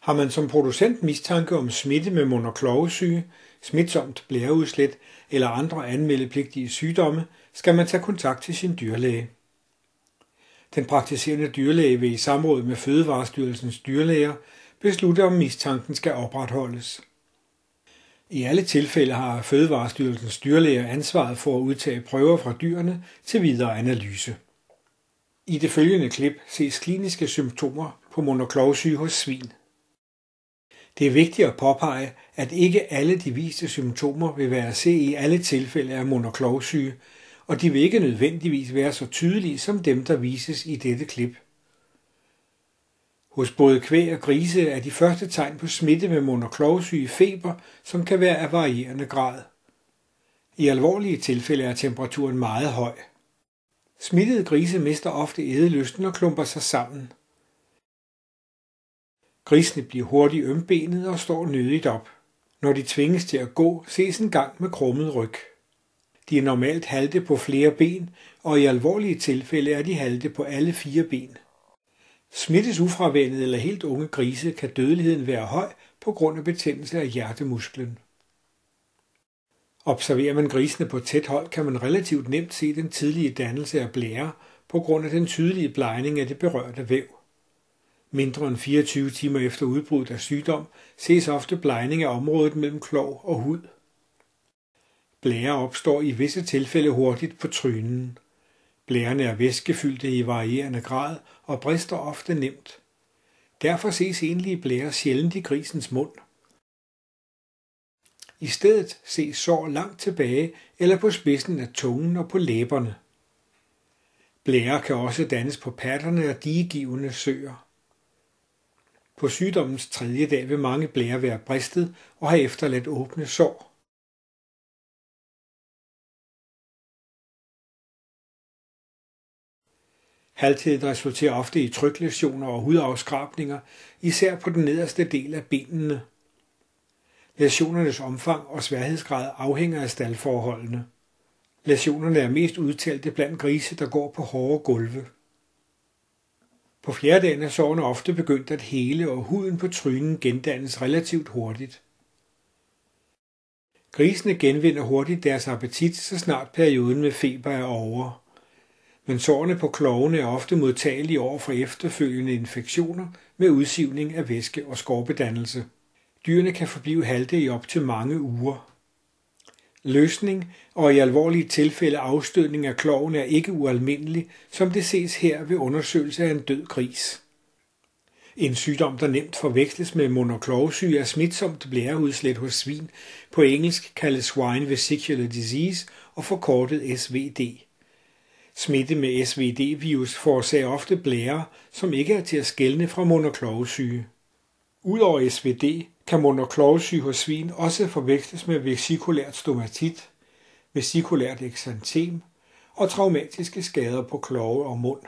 Har man som producent mistanke om smitte med mund- og klovesyge, smitsomt blæreudslæt eller andre anmeldepligtige sygdomme, skal man tage kontakt til sin dyrlæge. Den praktiserende dyrlæge vil i samråd med Fødevarestyrelsens dyrlæger beslutte, om mistanken skal opretholdes. I alle tilfælde har Fødevarestyrelsens dyrlæger ansvaret for at udtage prøver fra dyrene til videre analyse. I det følgende klip ses kliniske symptomer på mund- og klovesyge hos svin. Det er vigtigt at påpege, at ikke alle de viste symptomer vil være at se i alle tilfælde af mund- og klovesyge, og de vil ikke nødvendigvis være så tydelige som dem, der vises i dette klip. Hos både kvæg og grise er de første tegn på smitte med mund- og klovesyge feber, som kan være af varierende grad. I alvorlige tilfælde er temperaturen meget høj. Smittede grise mister ofte ædelysten og klumper sig sammen. Grisene bliver hurtigt ømbenede og står nødigt op. Når de tvinges til at gå, ses en gang med krummet ryg. De er normalt halte på flere ben, og i alvorlige tilfælde er de halte på alle 4 ben. Smittes ufravænnet eller helt unge grise, kan dødeligheden være høj på grund af betændelse af hjertemusklen. Observerer man grisene på tæt hold, kan man relativt nemt se den tidlige dannelse af blære på grund af den tydelige blegning af det berørte væv. Mindre end 24 timer efter udbruddet af sygdom ses ofte blegning af området mellem klov og hud. Blære opstår i visse tilfælde hurtigt på trynen. Blærerne er væskefyldte i varierende grad og brister ofte nemt. Derfor ses enlige blærer sjældent i grisens mund. I stedet ses sår langt tilbage eller på spidsen af tungen og på læberne. Blærer kan også dannes på patterne af diegivende søer. På sygdommens 3. dag vil mange blærer være bristet og have efterladt åbne sår. Halthed resulterer ofte i tryklæsioner og hudafskrabninger, især på den nederste del af benene. Læsionernes omfang og sværhedsgrad afhænger af staldforholdene. Læsionerne er mest udtalte blandt grise, der går på hårde gulve. På 4. dagen er sårene ofte begyndt at hele, og huden på trynen gendannes relativt hurtigt. Grisene genvinder hurtigt deres appetit, så snart perioden med feber er over. Men sårene på klovene er ofte modtagelige over for efterfølgende infektioner med udsivning af væske og skorpedannelse. Dyrene kan forblive halte i op til mange uger. Løsning og i alvorlige tilfælde afstødning af kloven er ikke ualmindelig, som det ses her ved undersøgelse af en død gris. En sygdom, der nemt forveksles med mund- og klovesyge, er smitsomt blæreudslæt hos svin, på engelsk kaldet swine vesicular disease og forkortet SVD. Smitte med SVD-virus forårsager ofte blærer, som ikke er til at skelne fra mund- og klovesyge. Udover SVD kan mund- og klovesyge hos svin også forveksles med vesikulært stomatit, vesikulært eksantem og traumatiske skader på klove og mund.